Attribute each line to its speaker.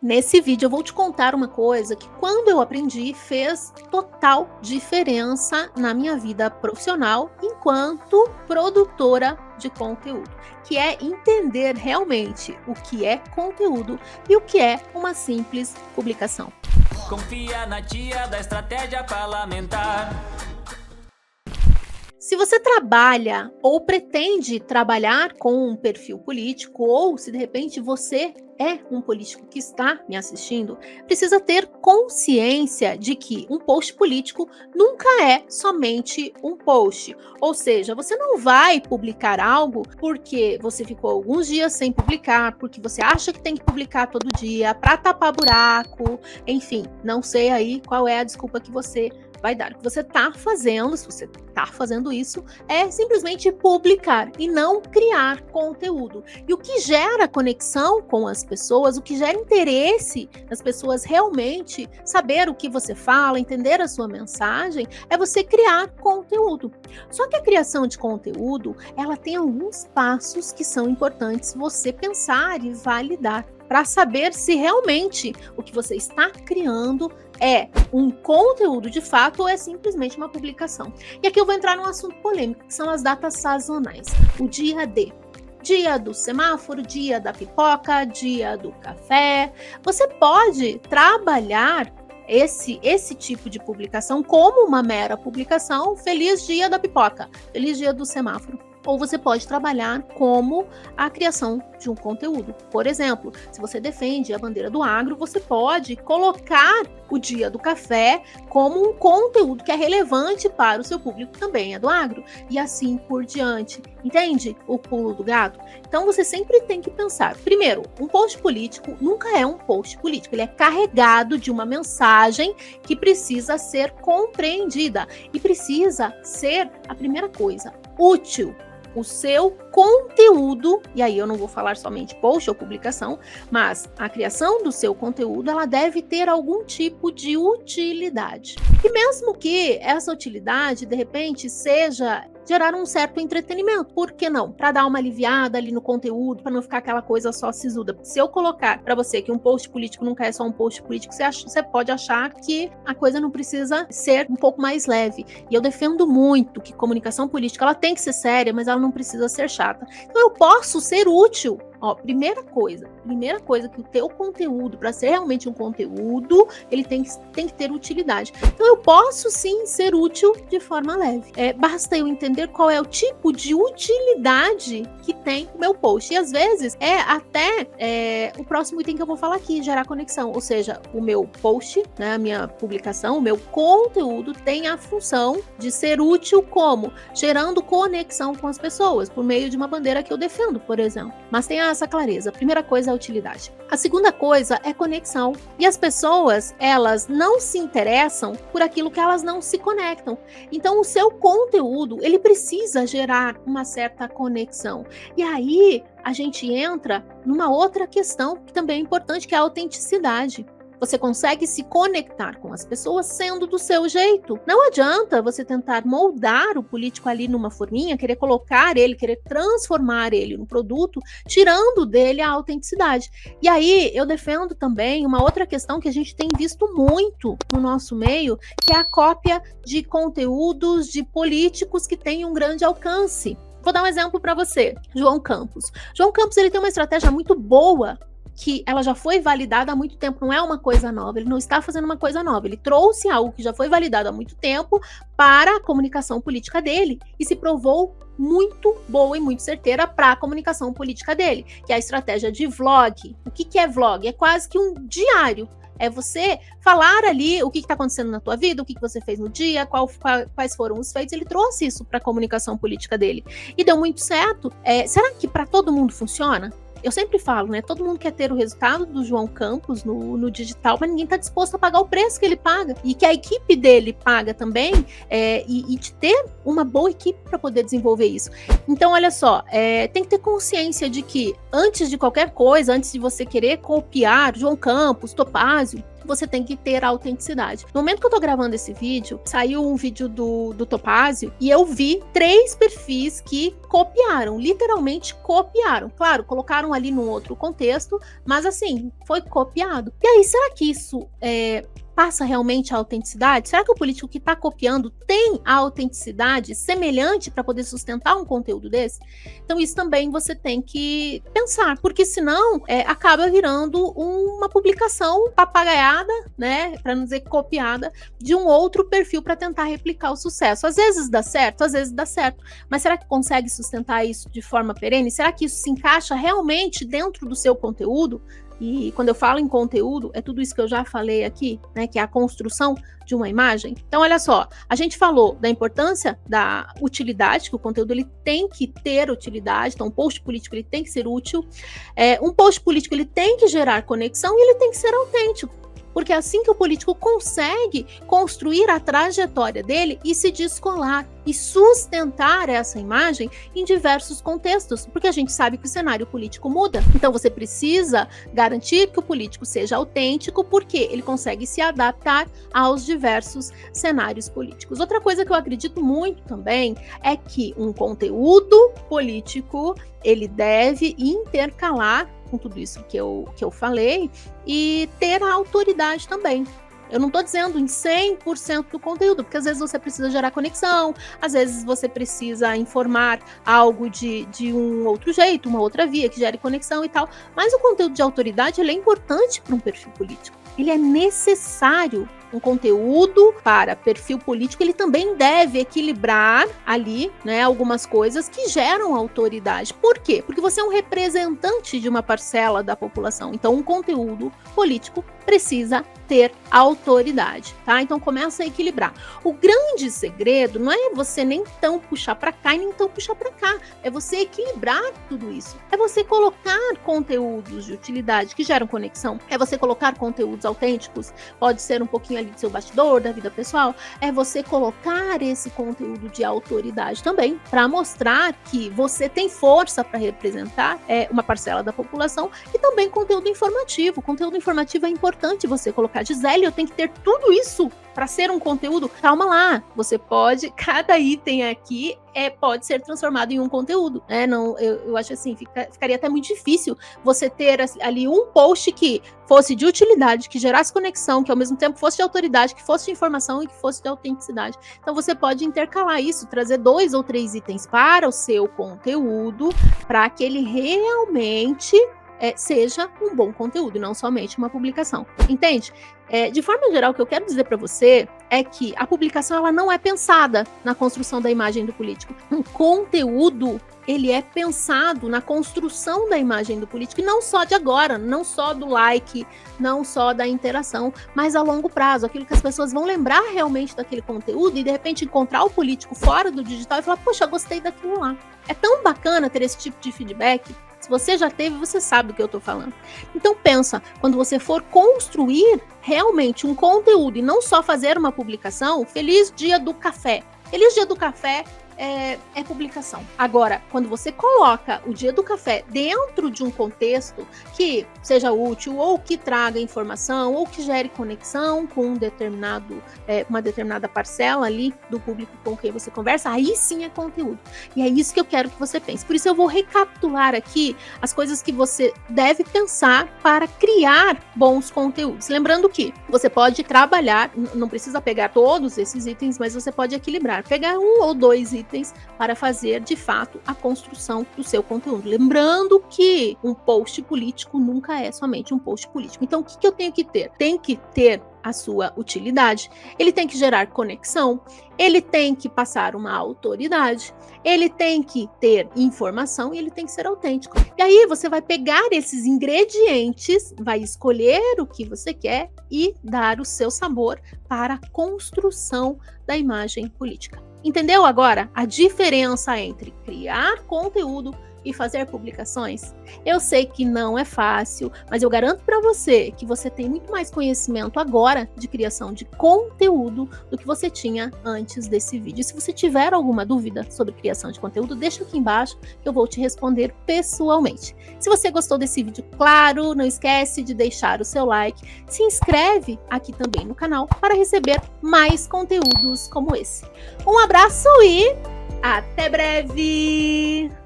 Speaker 1: Nesse vídeo eu vou te contar uma coisa que quando eu aprendi fez total diferença na minha vida profissional enquanto produtora de conteúdo, que é entender realmente o que é conteúdo e o que é uma simples publicação.
Speaker 2: Confia na tia da estratégia parlamentar.
Speaker 1: Se você trabalha ou pretende trabalhar com um perfil político, ou se de repente você é um político que está me assistindo, precisa ter consciência de que um post político nunca é somente um post. Ou seja, você não vai publicar algo porque você ficou alguns dias sem publicar, porque você acha que tem que publicar todo dia para tapar buraco, enfim, não sei aí qual é a desculpa que você vai dar. O que você está fazendo, se você está fazendo isso, é simplesmente publicar e não criar conteúdo. E o que gera conexão com as pessoas, o que gera interesse nas pessoas realmente saber o que você fala, entender a sua mensagem, é você criar conteúdo. Só que a criação de conteúdo, ela tem alguns passos que são importantes você pensar e validar para saber se realmente o que você está criando é um conteúdo de fato ou é simplesmente uma publicação. E aqui eu vou entrar num assunto polêmico, que são as datas sazonais. O dia D. Dia do semáforo, dia da pipoca, dia do café. Você pode trabalhar esse tipo de publicação como uma mera publicação. Feliz dia da pipoca, feliz dia do semáforo. Ou você pode trabalhar como a criação de um conteúdo. Por exemplo, se você defende a bandeira do agro, você pode colocar o dia do café como um conteúdo que é relevante para o seu público que também é do agro, e assim por diante. Entende o pulo do gato? Então você sempre tem que pensar, primeiro, um post político nunca é um post político, ele é carregado de uma mensagem que precisa ser compreendida e precisa ser, a primeira coisa, útil. O seu conteúdo, e aí eu não vou falar somente post ou publicação, mas a criação do seu conteúdo, ela deve ter algum tipo de utilidade. E mesmo que essa utilidade, de repente, seja gerar um certo entretenimento, por que não? Para dar uma aliviada ali no conteúdo, para não ficar aquela coisa só sisuda. Se eu colocar para você que um post político nunca é só um post político, você pode achar que a coisa não precisa ser um pouco mais leve. E eu defendo muito que comunicação política, ela tem que ser séria, mas ela não precisa ser chata. Então eu posso ser útil. Ó, primeira coisa que o teu conteúdo, para ser realmente um conteúdo, ele tem que ter utilidade. Então eu posso sim ser útil de forma leve. Basta eu entender qual é o tipo de utilidade que tem o meu post. E às vezes o próximo item que eu vou falar aqui, gerar conexão. Ou seja, o meu post, né, a minha publicação, o meu conteúdo tem a função de ser útil como? Gerando conexão com as pessoas, por meio de uma bandeira que eu defendo, por exemplo. Mas tem essa clareza. A primeira coisa é a utilidade. A segunda coisa é conexão. E as pessoas, elas não se interessam por aquilo que elas não se conectam. Então, o seu conteúdo, ele precisa gerar uma certa conexão. E aí, a gente entra numa outra questão que também é importante, que é a autenticidade. Você consegue se conectar com as pessoas sendo do seu jeito. Não adianta você tentar moldar o político ali numa forminha, querer colocar ele, querer transformar ele no produto, tirando dele a autenticidade. E aí eu defendo também uma outra questão que a gente tem visto muito no nosso meio, que é a cópia de conteúdos de políticos que têm um grande alcance. Vou dar um exemplo para você, João Campos. João Campos, ele tem uma estratégia muito boa, que ela já foi validada há muito tempo, não é uma coisa nova, ele não está fazendo uma coisa nova, ele trouxe algo que já foi validado há muito tempo para a comunicação política dele e se provou muito boa e muito certeira para a comunicação política dele, que é a estratégia de vlog. O que é vlog? É quase que um diário. É você falar ali o que está acontecendo na tua vida, o que você fez no dia, quais foram os feitos. Ele trouxe isso para a comunicação política dele e deu muito certo. Será que para todo mundo funciona? Eu sempre falo, né? Todo mundo quer ter o resultado do João Campos no digital, mas ninguém está disposto a pagar o preço que ele paga e que a equipe dele paga também, e de ter uma boa equipe para poder desenvolver isso. Então, olha só, tem que ter consciência de que antes de qualquer coisa, antes de você querer copiar João Campos, Topázio, você tem que ter autenticidade. No momento que eu tô gravando esse vídeo, saiu um vídeo do Topázio e eu vi 3 perfis que copiaram, literalmente copiaram. Claro, colocaram ali num outro contexto, mas assim, foi copiado. E aí, será que isso passa realmente a autenticidade? Será que o político que está copiando tem a autenticidade semelhante para poder sustentar um conteúdo desse? Então isso também você tem que pensar, porque senão acaba virando uma publicação papagaiada, né, para não dizer copiada, de um outro perfil para tentar replicar o sucesso. Às vezes dá certo, mas será que consegue sustentar isso de forma perene? Será que isso se encaixa realmente dentro do seu conteúdo? E quando eu falo em conteúdo, é tudo isso que eu já falei aqui, né, que é a construção de uma imagem. Então, olha só, a gente falou da importância da utilidade, que o conteúdo ele tem que ter utilidade, então um post político ele tem que ser útil, um post político ele tem que gerar conexão e ele tem que ser autêntico. Porque é assim que o político consegue construir a trajetória dele e se descolar e sustentar essa imagem em diversos contextos, porque a gente sabe que o cenário político muda. Então você precisa garantir que o político seja autêntico, porque ele consegue se adaptar aos diversos cenários políticos. Outra coisa que eu acredito muito também é que um conteúdo político ele deve intercalar com tudo isso que eu falei, e ter a autoridade também. Eu não estou dizendo em 100% do conteúdo, porque às vezes você precisa gerar conexão, às vezes você precisa informar algo de um outro jeito, uma outra via que gere conexão e tal, mas o conteúdo de autoridade ele é importante para um perfil político. Ele é necessário. Um conteúdo para perfil político, ele também deve equilibrar ali, né, algumas coisas que geram autoridade. Por quê? Porque você é um representante de uma parcela da população. Então, um conteúdo político precisa ter autoridade, tá? Então, começa a equilibrar. O grande segredo não é você nem tão puxar para cá e nem tão puxar para cá. É você equilibrar tudo isso. É você colocar conteúdos de utilidade que geram conexão. É você colocar conteúdos autênticos. Pode ser um pouquinho ali do seu bastidor, da vida pessoal, é você colocar esse conteúdo de autoridade também, para mostrar que você tem força para representar uma parcela da população, e também conteúdo informativo. Conteúdo informativo é importante você colocar. Gisele, eu tenho que ter tudo isso para ser um conteúdo? Calma lá, você pode, cada item aqui pode ser transformado em um conteúdo, né? Não, eu acho assim, ficaria até muito difícil você ter ali um post que fosse de utilidade, que gerasse conexão, que ao mesmo tempo fosse de autoridade, que fosse de informação e que fosse de autenticidade. Então você pode intercalar isso, trazer 2 ou 3 itens para o seu conteúdo, para que ele realmente seja um bom conteúdo e não somente uma publicação. Entende? De forma geral, o que eu quero dizer para você é que a publicação ela não é pensada na construção da imagem do político. Um conteúdo ele é pensado na construção da imagem do político, e não só de agora, não só do like, não só da interação, mas a longo prazo, aquilo que as pessoas vão lembrar realmente daquele conteúdo e de repente encontrar o político fora do digital e falar, poxa, gostei daquilo lá. É tão bacana ter esse tipo de feedback. Se você já teve, você sabe do que eu tô falando. Então pensa, quando você for construir realmente um conteúdo e não só fazer uma publicação, feliz dia do café. Feliz dia do café é publicação. Agora, quando você coloca o dia do café dentro de um contexto que seja útil, ou que traga informação, ou que gere conexão com uma determinada parcela ali do público com quem você conversa, aí sim é conteúdo. E é isso que eu quero que você pense. Por isso eu vou recapitular aqui as coisas que você deve pensar para criar bons conteúdos. Lembrando que você pode trabalhar, não precisa pegar todos esses itens, mas você pode equilibrar, pegar 1 ou 2 itens para fazer, de fato, a construção do seu conteúdo. Lembrando que um post político nunca é somente um post político. Então, o que eu tenho que ter? Tem que ter a sua utilidade, ele tem que gerar conexão, ele tem que passar uma autoridade, ele tem que ter informação e ele tem que ser autêntico. E aí você vai pegar esses ingredientes, vai escolher o que você quer e dar o seu sabor para a construção da imagem política. Entendeu agora a diferença entre criar conteúdo e fazer publicações? Eu sei que não é fácil, mas eu garanto para você que você tem muito mais conhecimento agora de criação de conteúdo do que você tinha antes desse vídeo. E se você tiver alguma dúvida sobre criação de conteúdo, deixa aqui embaixo que eu vou te responder pessoalmente. Se você gostou desse vídeo, claro, não esquece de deixar o seu like, se inscreve aqui também no canal para receber mais conteúdos como esse. Um abraço e até breve!